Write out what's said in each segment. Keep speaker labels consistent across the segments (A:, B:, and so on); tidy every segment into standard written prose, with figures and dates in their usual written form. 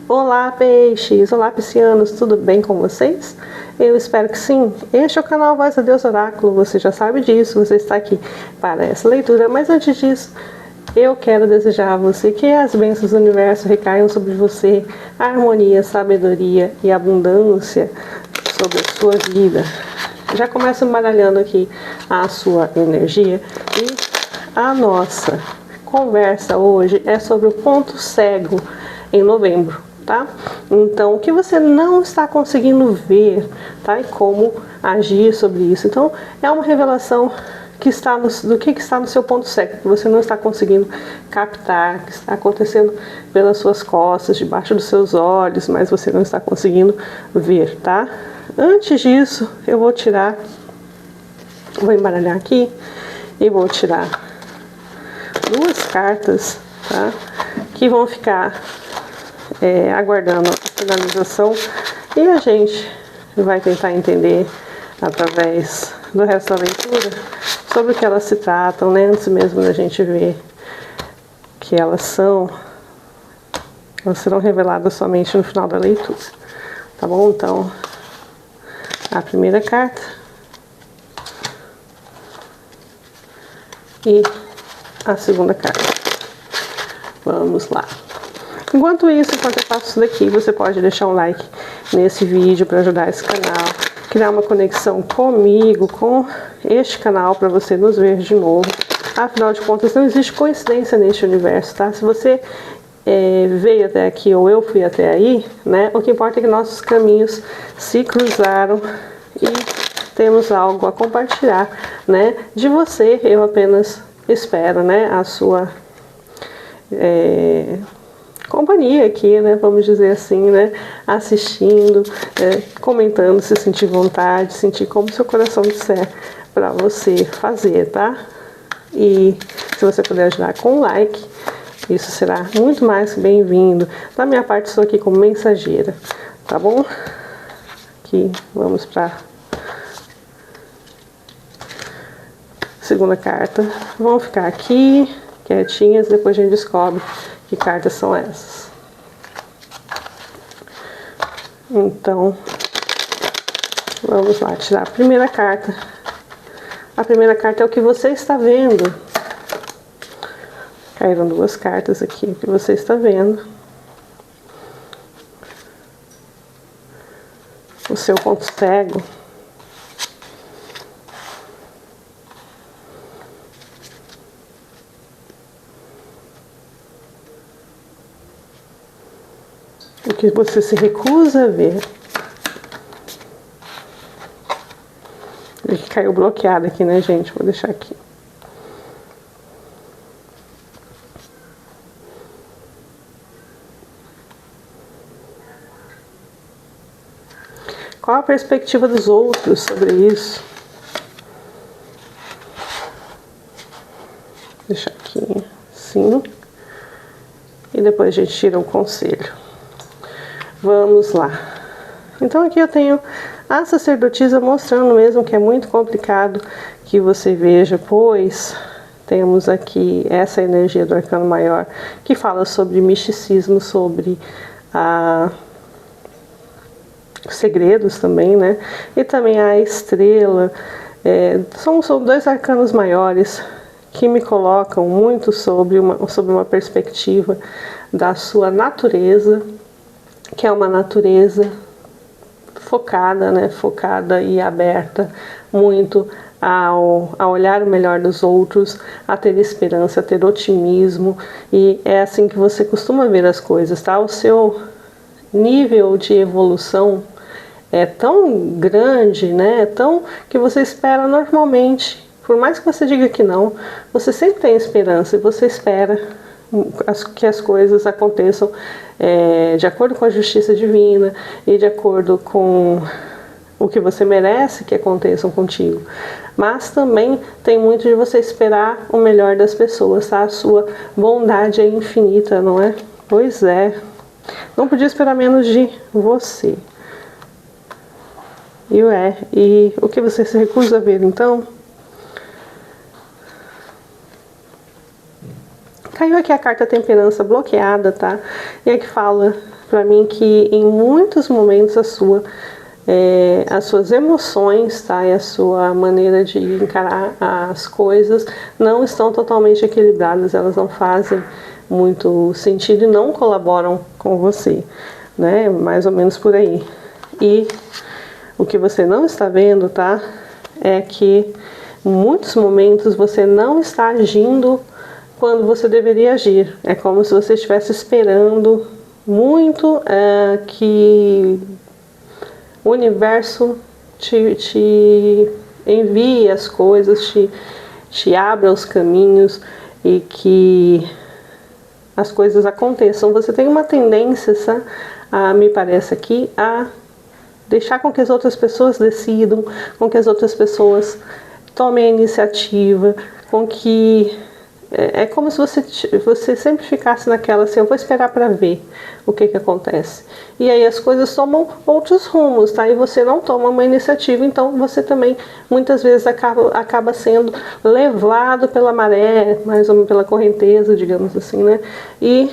A: Olá, peixes! Olá, piscianos! Tudo bem com vocês? Eu espero que sim. Este é o canal Voz a Deus Oráculo. Você já sabe disso, você está aqui para essa leitura. Mas antes disso, eu quero desejar a você que as bênçãos do universo recaiam sobre você, harmonia, sabedoria e abundância sobre a sua vida. Já começo embaralhando aqui a sua energia e a nossa conversa hoje é sobre o ponto cego em novembro, tá? Então, o que você não está conseguindo ver, tá? E como agir sobre isso. Então, é uma revelação que está do que está no seu ponto cego, que você não está conseguindo captar, que está acontecendo pelas suas costas, debaixo dos seus olhos, mas você não está conseguindo ver, tá? Antes disso, eu vou embaralhar aqui e vou tirar duas cartas, tá? Que vão ficar aguardando a finalização e a gente vai tentar entender através do resto da leitura sobre o que elas se tratam, né? Antes mesmo da gente ver que elas serão reveladas somente no final da leitura, tá bom? Então, a primeira carta e a segunda carta. Vamos lá. Enquanto eu faço isso daqui, você pode deixar um like nesse vídeo para ajudar esse canal, criar uma conexão comigo, com este canal, para você nos ver de novo. Afinal de contas, não existe coincidência neste universo, tá? Se você veio até aqui ou eu fui até aí, né? O que importa é que nossos caminhos se cruzaram e temos algo a compartilhar, né? De você, eu apenas espero, né? A sua companhia aqui, né? Vamos dizer assim, né? Assistindo, comentando, se sentir vontade, sentir como seu coração disser para você fazer, tá? E se você puder ajudar com um like, isso será muito mais bem-vindo. Da minha parte, estou aqui como mensageira, tá bom? Aqui, vamos para segunda carta. Vamos ficar aqui quietinhas, depois a gente descobre que cartas são essas. Então, vamos lá, tirar a primeira carta. A primeira carta é o que você está vendo. Caíram duas cartas aqui, o que você está vendo. O seu ponto cego. O que você se recusa a ver. Ele caiu bloqueado aqui, né, gente? Vou deixar aqui. Qual a perspectiva dos outros sobre isso? Vou deixar aqui, sim. E depois a gente tira o conselho. Vamos lá. Então aqui eu tenho a sacerdotisa mostrando mesmo que é muito complicado que você veja, pois temos aqui essa energia do arcano maior que fala sobre misticismo, sobre segredos também, né? E também a estrela. São dois arcanos maiores que me colocam muito sobre uma perspectiva da sua natureza, que é uma natureza focada, né? Focada e aberta muito a olhar o melhor dos outros, a ter esperança, a ter otimismo, e é assim que você costuma ver as coisas, tá? O seu nível de evolução é tão grande, né? Tão que você espera normalmente, por mais que você diga que não, você sempre tem esperança e você espera que as coisas aconteçam de acordo com a justiça divina e de acordo com o que você merece que aconteçam contigo. Mas também tem muito de você esperar o melhor das pessoas, tá? A sua bondade é infinita, não é? Pois é. Não podia esperar menos de você. E o que você se recusa a ver, então? Caiu aqui a carta temperança bloqueada, tá? E aqui fala para mim que em muitos momentos as suas emoções, tá, e a sua maneira de encarar as coisas não estão totalmente equilibradas, elas não fazem muito sentido e não colaboram com você, né? Mais ou menos por aí. E o que você não está vendo, tá, é que em muitos momentos você não está agindo quando você deveria agir. É como se você estivesse esperando muito que o universo te envie as coisas, te abra os caminhos e que as coisas aconteçam. Você tem uma tendência, me parece aqui, a deixar com que as outras pessoas decidam, com que as outras pessoas tomem a iniciativa, com que é como se você sempre ficasse naquela assim, eu vou esperar para ver o que acontece. E aí as coisas tomam outros rumos, tá? E você não toma uma iniciativa, então você também muitas vezes acaba sendo levado pela maré, mais ou menos pela correnteza, digamos assim, né? E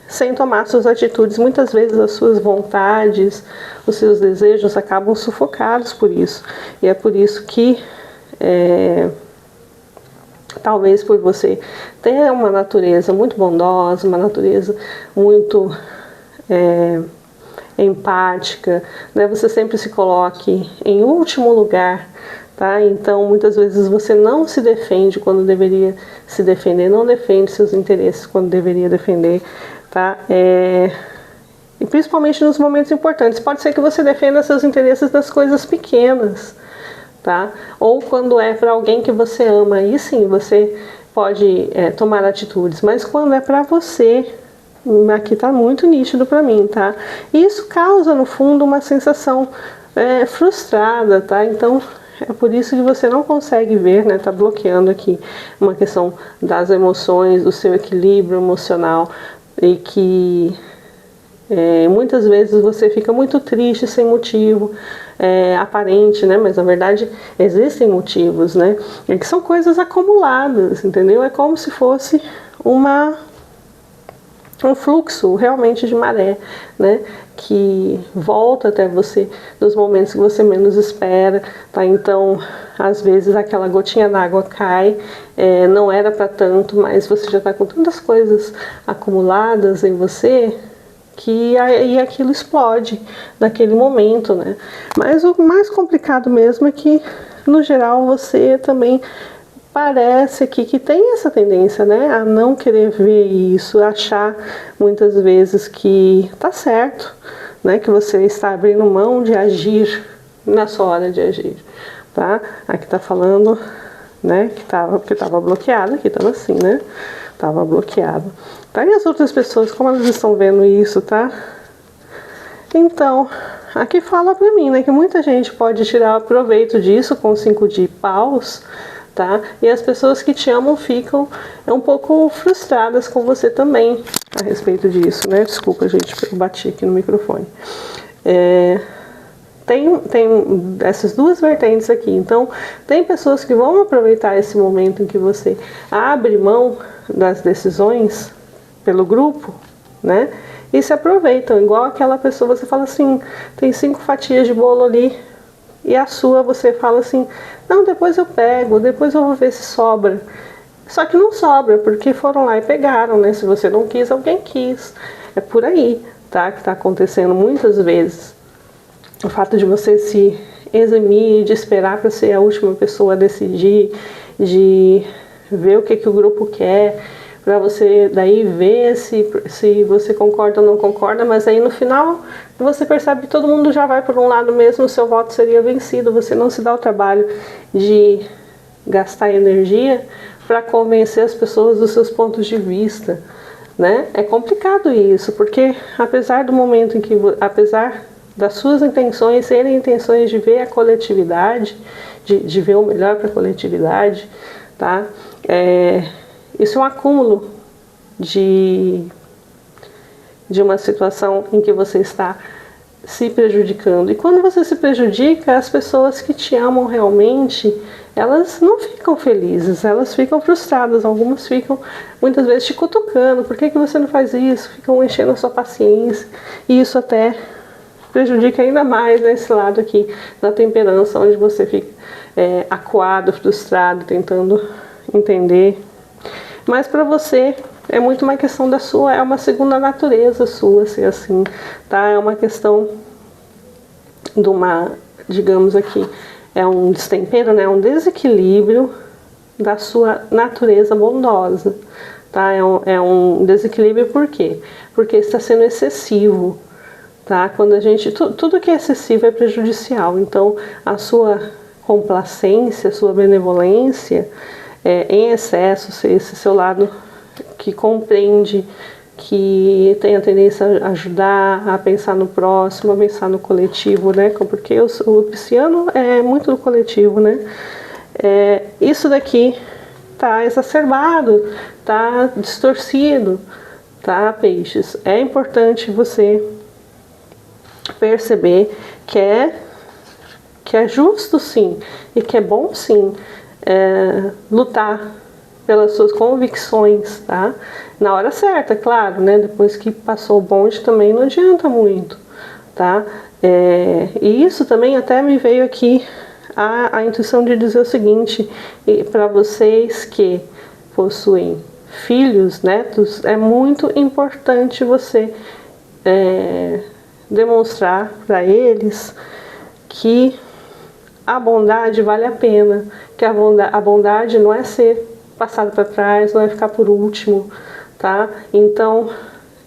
A: sem tomar suas atitudes, muitas vezes as suas vontades, os seus desejos acabam sufocados por isso. E é por isso que talvez por você ter uma natureza muito bondosa, uma natureza muito empática, né? Você sempre se coloque em último lugar, tá? Então muitas vezes você não se defende quando deveria se defender, não defende seus interesses quando deveria defender, tá? E principalmente nos momentos importantes. Pode ser que você defenda seus interesses das coisas pequenas, tá? Ou quando é para alguém que você ama, aí sim você pode tomar atitudes, mas quando é para você, aqui tá muito nítido para mim, tá? E isso causa no fundo uma sensação frustrada, tá? Então é por isso que você não consegue ver, né? Tá bloqueando aqui uma questão das emoções, do seu equilíbrio emocional e que muitas vezes você fica muito triste sem motivo aparente, né? Mas na verdade existem motivos, né? E que são coisas acumuladas, entendeu? É como se fosse um fluxo realmente de maré, né? Que volta até você nos momentos que você menos espera, tá? Então, às vezes aquela gotinha d'água cai, não era para tanto, mas você já está com tantas coisas acumuladas em você que aí aquilo explode naquele momento, né? Mas o mais complicado mesmo é que, no geral, você também parece aqui que tem essa tendência, né, a não querer ver isso, achar muitas vezes que tá certo, né, que você está abrindo mão de agir na sua hora de agir, tá? Aqui tá falando, né, que tava bloqueado, aqui tava assim, né? Tava bloqueado. Tá? E as outras pessoas, como elas estão vendo isso, tá? Então, aqui fala pra mim, né, que muita gente pode tirar proveito disso com 5 de paus, tá? E as pessoas que te amam ficam um pouco frustradas com você também a respeito disso, né? Desculpa, gente, eu bati aqui no microfone. Tem essas duas vertentes aqui. Então, tem pessoas que vão aproveitar esse momento em que você abre mão das decisões pelo grupo, né? E se aproveitam, igual aquela pessoa, você fala assim, tem 5 fatias de bolo ali, e a sua você fala assim, não, depois eu pego, depois eu vou ver se sobra. Só que não sobra, porque foram lá e pegaram, né? Se você não quis, alguém quis. É por aí, tá? Que tá acontecendo muitas vezes. O fato de você se eximir, de esperar para ser a última pessoa a decidir, de ver o que o grupo quer, para você daí ver se você concorda ou não concorda, mas aí no final você percebe que todo mundo já vai por um lado mesmo, o seu voto seria vencido, você não se dá o trabalho de gastar energia para convencer as pessoas dos seus pontos de vista, né? É complicado isso, porque apesar do momento em que, apesar das suas intenções serem intenções de ver a coletividade, de ver o melhor para a coletividade, tá? Isso é um acúmulo de uma situação em que você está se prejudicando. E quando você se prejudica, as pessoas que te amam realmente, elas não ficam felizes, elas ficam frustradas, algumas ficam muitas vezes te cutucando, por que você não faz isso? Ficam enchendo a sua paciência, e isso até prejudica ainda mais nesse lado aqui da temperança, onde você fica acuado, frustrado, tentando entender. Mas para você é muito uma questão da sua, é uma segunda natureza sua ser assim, tá? É uma questão de uma, digamos aqui, é um destempero, né? Um desequilíbrio da sua natureza bondosa, tá? É um desequilíbrio por quê? Porque está sendo excessivo, tá? Quando a gente, tudo que é excessivo é prejudicial, então a sua complacência, a sua benevolência em excesso, esse seu lado que compreende, que tem a tendência a ajudar, a pensar no próximo, a pensar no coletivo, né? Porque o pisciano é muito do coletivo, né? Isso daqui tá exacerbado, tá distorcido, tá, peixes? É importante você perceber que é justo sim, e que é bom sim lutar pelas suas convicções, tá? Na hora certa, claro, né? Depois que passou o bonde também não adianta muito, tá? E isso também até me veio aqui a intuição de dizer o seguinte, para vocês que possuem filhos, netos, é muito importante você demonstrar para eles que a bondade vale a pena, que a bondade não é ser passado para trás, não é ficar por último, tá? Então,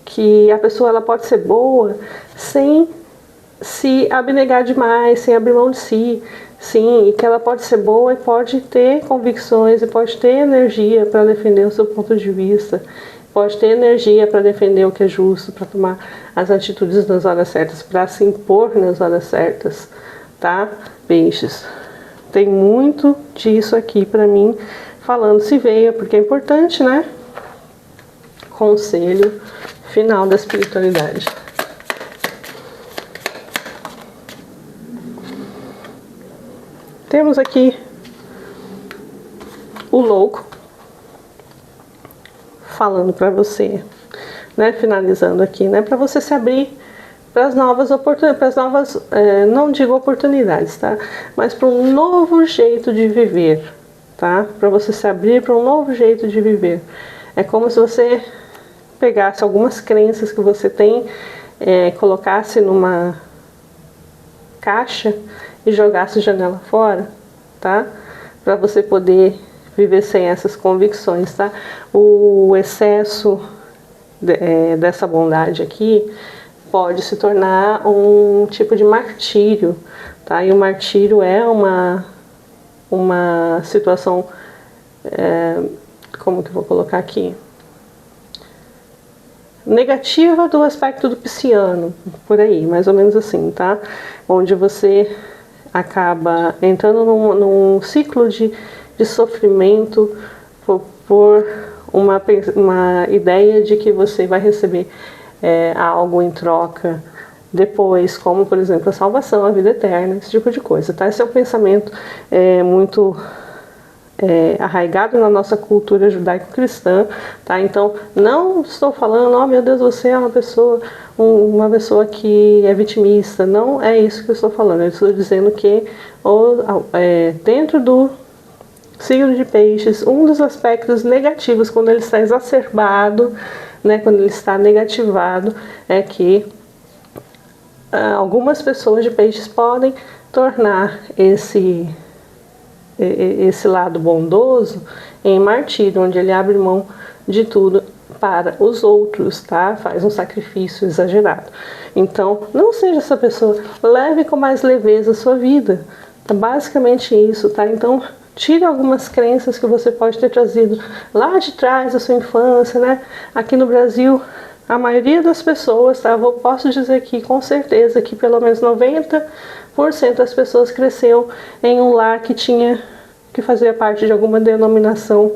A: que a pessoa ela pode ser boa sem se abnegar demais, sem abrir mão de si, sim, e que ela pode ser boa e pode ter convicções e pode ter energia para defender o seu ponto de vista, pode ter energia para defender o que é justo, para tomar as atitudes nas horas certas, para se impor nas horas certas, tá? Peixes. Tem muito disso aqui para mim, falando se veio, porque é importante, né? Conselho final da espiritualidade. Temos aqui o louco falando para você, né? Finalizando aqui, né? Para você se abrir para as novas oportunidades, para as novas, não digo oportunidades, tá? Mas para um novo jeito de viver, tá? Para você se abrir para um novo jeito de viver. É como se você pegasse algumas crenças que você tem, colocasse numa caixa e jogasse a janela fora, tá? Para você poder viver sem essas convicções, tá? O excesso dessa bondade aqui pode se tornar um tipo de martírio, tá? E o martírio é uma situação, como que eu vou colocar aqui? Negativa do aspecto do pisciano, por aí, mais ou menos assim, tá? Onde você acaba entrando num ciclo de sofrimento por uma ideia de que você vai receber algo em troca depois, como por exemplo a salvação, a vida eterna, esse tipo de coisa, tá? Esse é um pensamento muito arraigado na nossa cultura judaico-cristã, tá? Então não estou falando, oh meu Deus, você é uma pessoa que é vitimista, não é isso que eu estou falando. Eu estou dizendo que dentro do signo de peixes, um dos aspectos negativos quando ele está exacerbado, né, quando ele está negativado, é que algumas pessoas de peixes podem tornar esse lado bondoso em martírio, onde ele abre mão de tudo para os outros, tá? Faz um sacrifício exagerado. Então, não seja essa pessoa, leve com mais leveza a sua vida. Tá basicamente isso, tá? Então, tire algumas crenças que você pode ter trazido lá de trás da sua infância, né? Aqui no Brasil, a maioria das pessoas, tá? Eu posso dizer aqui com certeza que pelo menos 90% das pessoas cresceu em um lar que fazia parte de alguma denominação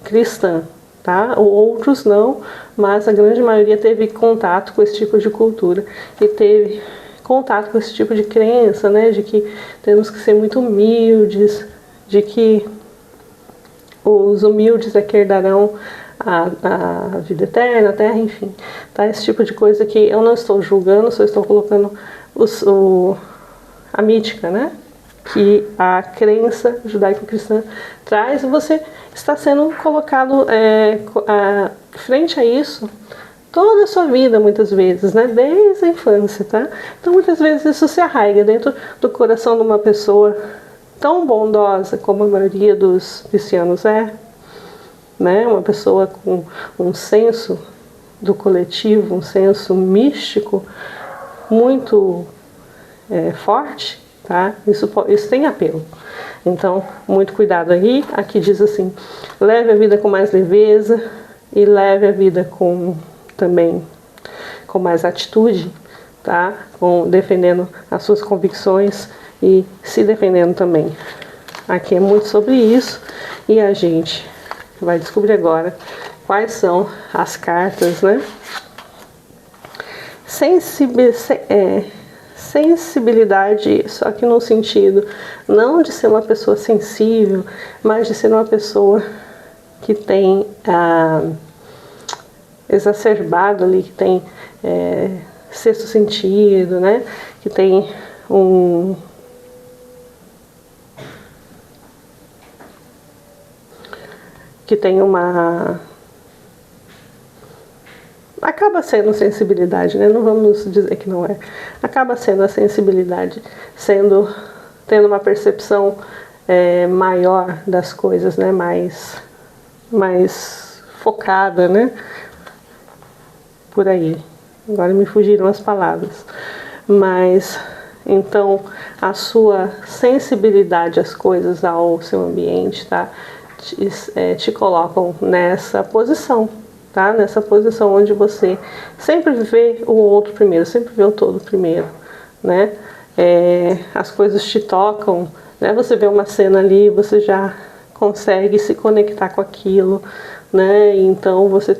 A: cristã, tá? Outros não, mas a grande maioria teve contato com esse tipo de cultura e teve contato com esse tipo de crença, né? De que temos que ser muito humildes, de que os humildes é que herdarão a vida eterna, a terra, enfim, tá? Esse tipo de coisa que eu não estou julgando, só estou colocando a mítica, né? Que a crença judaico-cristã traz, e você está sendo colocado frente a isso toda a sua vida, muitas vezes, né? Desde a infância, tá? Então, muitas vezes isso se arraiga dentro do coração de uma pessoa tão bondosa como a maioria dos cristianos é, né? Uma pessoa com um senso do coletivo, um senso místico muito forte, tá? Isso tem apelo. Então, muito cuidado aí. Aqui diz assim: leve a vida com mais leveza e leve a vida também com mais atitude, tá? Defendendo as suas convicções e se defendendo também. Aqui é muito sobre isso, e a gente vai descobrir agora quais são as cartas, né? Sensibilidade, só que no sentido não de ser uma pessoa sensível, mas de ser uma pessoa que tem exacerbado ali, que tem sexto sentido, né? Que tem uma... Acaba sendo sensibilidade, né? Não vamos dizer que não é. Acaba sendo a sensibilidade, tendo uma percepção maior das coisas, né? Mais focada, né? Por aí. Agora me fugiram as palavras. Mas, então, a sua sensibilidade às coisas, ao seu ambiente, tá? Te colocam nessa posição, tá? Nessa posição onde você sempre vê o outro primeiro, sempre vê o todo primeiro, né? As coisas te tocam, né? Você vê uma cena ali, você já consegue se conectar com aquilo, né? Então você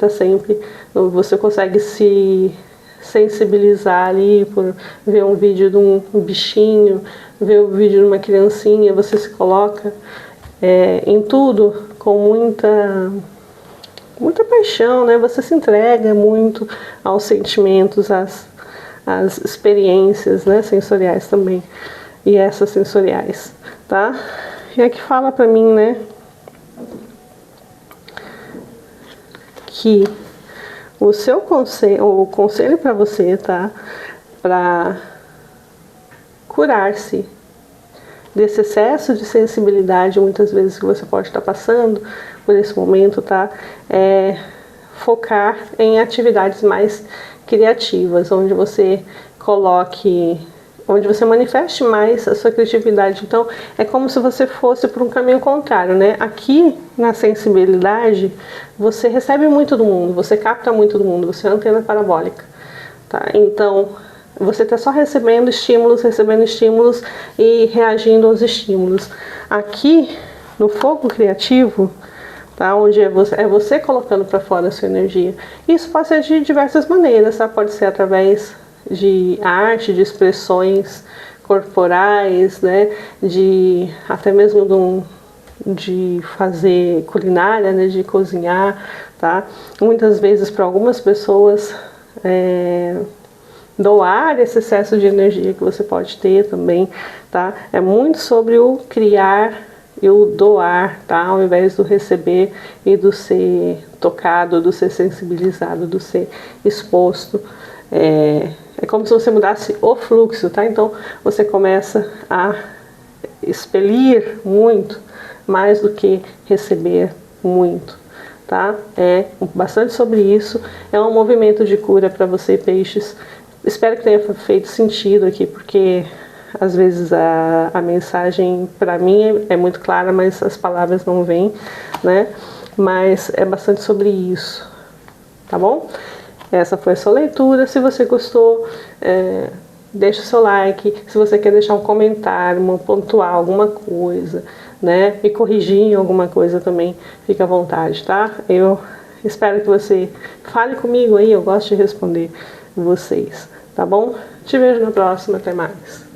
A: consegue se sensibilizar ali por ver um vídeo de um bichinho, ver o vídeo de uma criancinha, você se coloca em tudo com muita paixão, né? Você se entrega muito aos sentimentos, às experiências, né? Sensoriais também, e essas sensoriais, tá? E aqui fala pra mim, né, que o conselho para você, tá? Para curar-se desse excesso de sensibilidade, muitas vezes, que você pode estar passando por esse momento, tá? Focar em atividades mais criativas, onde você manifeste mais a sua criatividade. Então, é como se você fosse por um caminho contrário, né? Aqui, na sensibilidade, você recebe muito do mundo, você capta muito do mundo, você é uma antena parabólica, tá? Então, você está só recebendo estímulos e reagindo aos estímulos. Aqui, no fogo criativo, tá? Onde é você colocando para fora a sua energia. Isso pode ser de diversas maneiras, tá? Pode ser através de arte, de expressões corporais, né? Até mesmo de fazer culinária, né? De cozinhar, tá? Muitas vezes, para algumas pessoas, doar esse excesso de energia que você pode ter também, tá? É muito sobre o criar e o doar, tá? Ao invés do receber e do ser tocado, do ser sensibilizado, do ser exposto. É como se você mudasse o fluxo, tá? Então você começa a expelir muito mais do que receber muito, tá? É bastante sobre isso. É um movimento de cura para você, peixes. Espero que tenha feito sentido aqui, porque às vezes a mensagem para mim é muito clara, mas as palavras não vêm, né? Mas é bastante sobre isso, tá bom? Essa foi a sua leitura. Se você gostou, deixa o seu like. Se você quer deixar um comentário, pontuar alguma coisa, né? Me corrigir em alguma coisa também, fica à vontade, tá? Eu espero que você fale comigo aí, eu gosto de responder vocês, tá bom? Te vejo na próxima, até mais.